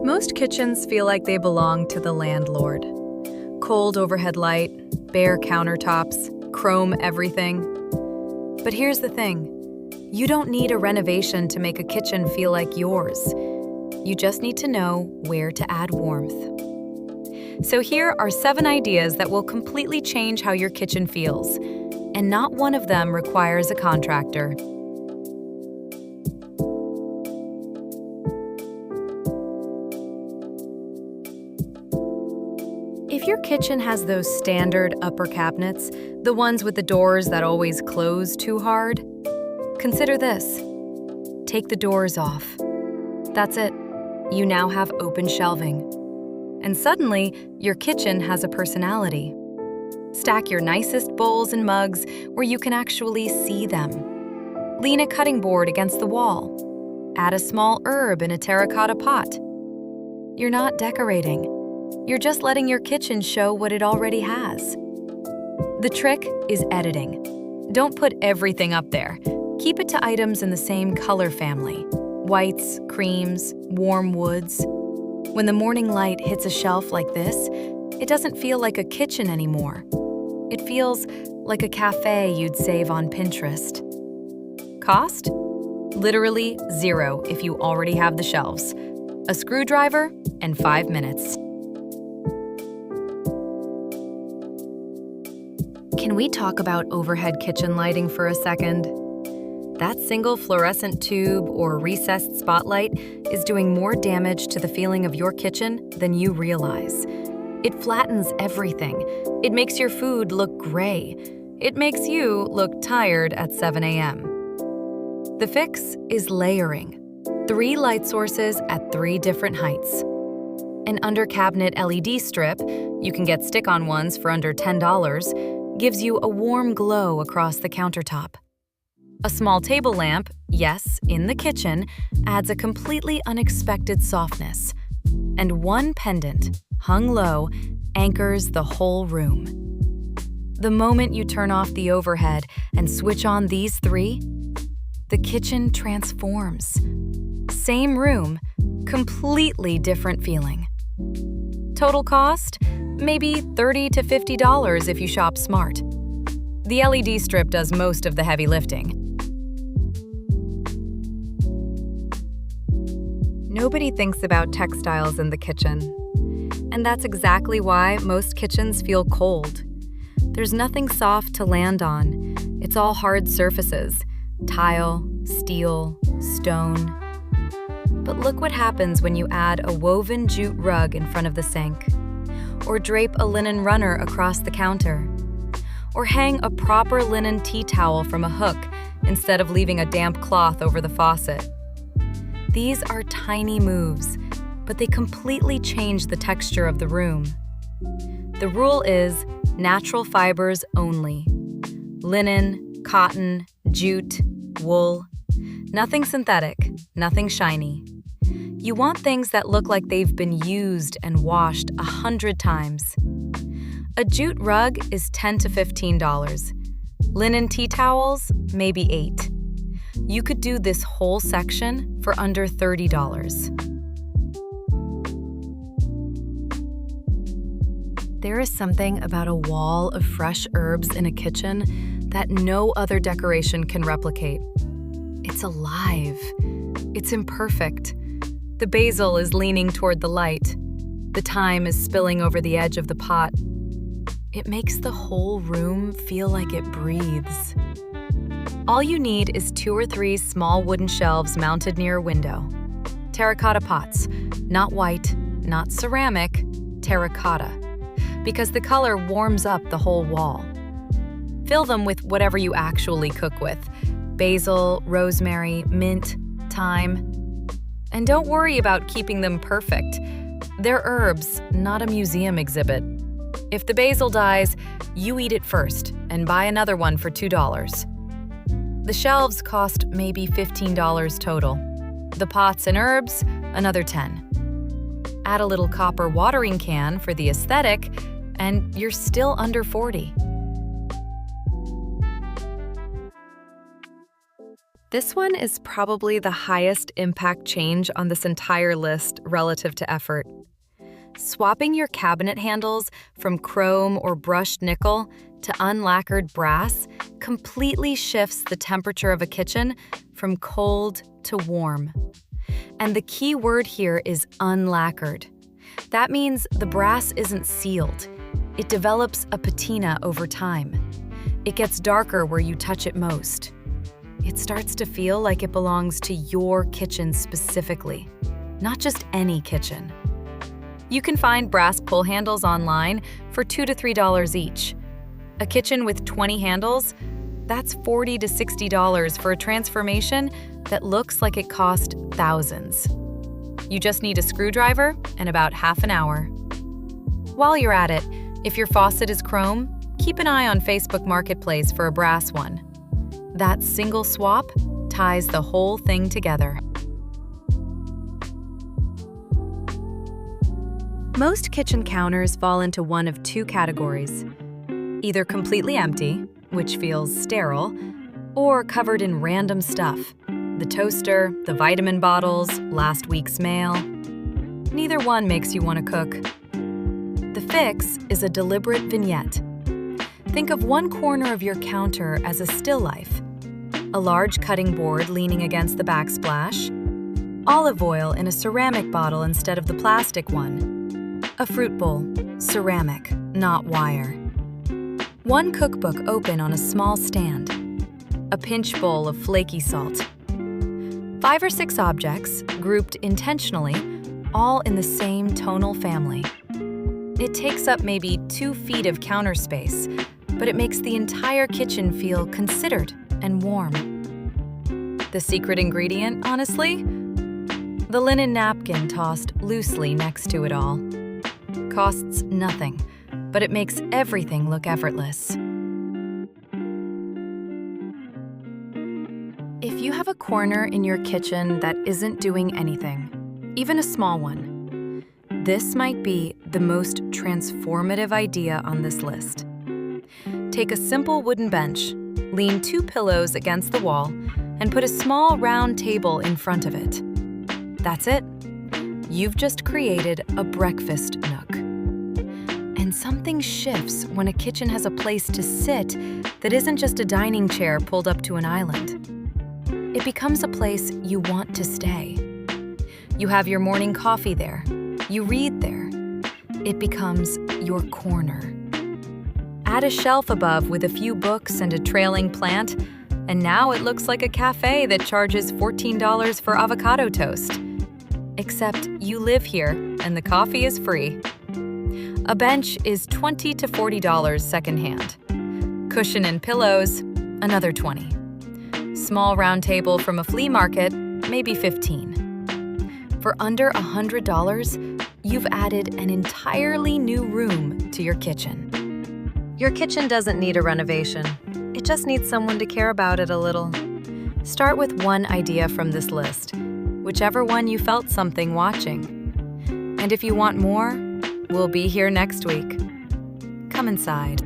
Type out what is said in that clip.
Most kitchens feel like they belong to the landlord. Cold overhead light, bare countertops, chrome everything. But here's the thing. You don't need a renovation to make a kitchen feel like yours. You just need to know where to add warmth. So here are 7 ideas that will completely change how your kitchen feels, and not one of them requires a contractor. If your kitchen has those standard upper cabinets, the ones with the doors that always close too hard, consider this. Take the doors off. That's it. You now have open shelving. And suddenly, your kitchen has a personality. Stack your nicest bowls and mugs where you can actually see them. Lean a cutting board against the wall. Add a small herb in a terracotta pot. You're not decorating. You're just letting your kitchen show what it already has. The trick is editing. Don't put everything up there. Keep it to items in the same color family. Whites, creams, warm woods. When the morning light hits a shelf like this, it doesn't feel like a kitchen anymore. It feels like a cafe you'd save on Pinterest. Cost? Literally 0 if you already have the shelves. A screwdriver and 5 minutes. Can we talk about overhead kitchen lighting for a second? That single fluorescent tube or recessed spotlight is doing more damage to the feeling of your kitchen than you realize. It flattens everything. It makes your food look gray. It makes you look tired at 7 a.m. The fix is layering. 3 light sources at 3 different heights. An under-cabinet LED strip, you can get stick-on ones for under $10, gives you a warm glow across the countertop. A small table lamp, yes, in the kitchen, adds a completely unexpected softness. And one pendant, hung low, anchors the whole room. The moment you turn off the overhead and switch on these 3, the kitchen transforms. Same room, completely different feeling. Total cost? Maybe $30 to $50 if you shop smart. The LED strip does most of the heavy lifting. Nobody thinks about textiles in the kitchen. And that's exactly why most kitchens feel cold. There's nothing soft to land on. It's all hard surfaces: tile, steel, stone. But look what happens when you add a woven jute rug in front of the sink, or drape a linen runner across the counter, or hang a proper linen tea towel from a hook instead of leaving a damp cloth over the faucet. These are tiny moves, but they completely change the texture of the room. The rule is natural fibers only. Linen, cotton, jute, wool. Nothing synthetic, nothing shiny. You want things that look like they've been used and washed 100 times. A jute rug is $10 to $15. Linen tea towels, maybe $8. You could do this whole section for under $30. There is something about a wall of fresh herbs in a kitchen that no other decoration can replicate. It's alive. It's imperfect. The basil is leaning toward the light. The thyme is spilling over the edge of the pot. It makes the whole room feel like it breathes. All you need is 2 or 3 small wooden shelves mounted near a window. Terracotta pots, not white, not ceramic, terracotta, because the color warms up the whole wall. Fill them with whatever you actually cook with: basil, rosemary, mint, thyme. And don't worry about keeping them perfect. They're herbs, not a museum exhibit. If the basil dies, you eat it first and buy another one for $2. The shelves cost maybe $15 total. The pots and herbs, another $10. Add a little copper watering can for the aesthetic, and you're still under $40. This one is probably the highest impact change on this entire list relative to effort. Swapping your cabinet handles from chrome or brushed nickel to unlacquered brass completely shifts the temperature of a kitchen from cold to warm. And the key word here is unlacquered. That means the brass isn't sealed. It develops a patina over time. It gets darker where you touch it most. It starts to feel like it belongs to your kitchen specifically, not just any kitchen. You can find brass pull handles online for $2 to $3 each. A kitchen with 20 handles, that's $40 to $60 for a transformation that looks like it cost thousands. You just need a screwdriver and about half an hour. While you're at it, if your faucet is chrome, keep an eye on Facebook Marketplace for a brass one. That single swap ties the whole thing together. Most kitchen counters fall into one of two categories: either completely empty, which feels sterile, or covered in random stuff. The toaster, the vitamin bottles, last week's mail. Neither one makes you want to cook. The fix is a deliberate vignette. Think of one corner of your counter as a still life. A large cutting board leaning against the backsplash. Olive oil in a ceramic bottle instead of the plastic one. A fruit bowl, ceramic, not wire. One cookbook open on a small stand. A pinch bowl of flaky salt. 5 or 6 objects, grouped intentionally, all in the same tonal family. It takes up maybe 2 feet of counter space, but it makes the entire kitchen feel considered and warm. The secret ingredient, honestly? The linen napkin tossed loosely next to it all. Costs nothing, but it makes everything look effortless. If you have a corner in your kitchen that isn't doing anything, even a small one, this might be the most transformative idea on this list. Take a simple wooden bench, lean 2 pillows against the wall, and put a small round table in front of it. That's it. You've just created a breakfast nook. And something shifts when a kitchen has a place to sit that isn't just a dining chair pulled up to an island. It becomes a place you want to stay. You have your morning coffee there. You read there. It becomes your corner. Add a shelf above with a few books and a trailing plant, and now it looks like a cafe that charges $14 for avocado toast. Except you live here and the coffee is free. A bench is $20 to $40 secondhand. Cushion and pillows, another $20. Small round table from a flea market, maybe $15. For under $100, you've added an entirely new room to your kitchen. Your kitchen doesn't need a renovation. It just needs someone to care about it a little. Start with one idea from this list, whichever one you felt something watching. And if you want more, we'll be here next week. Come inside.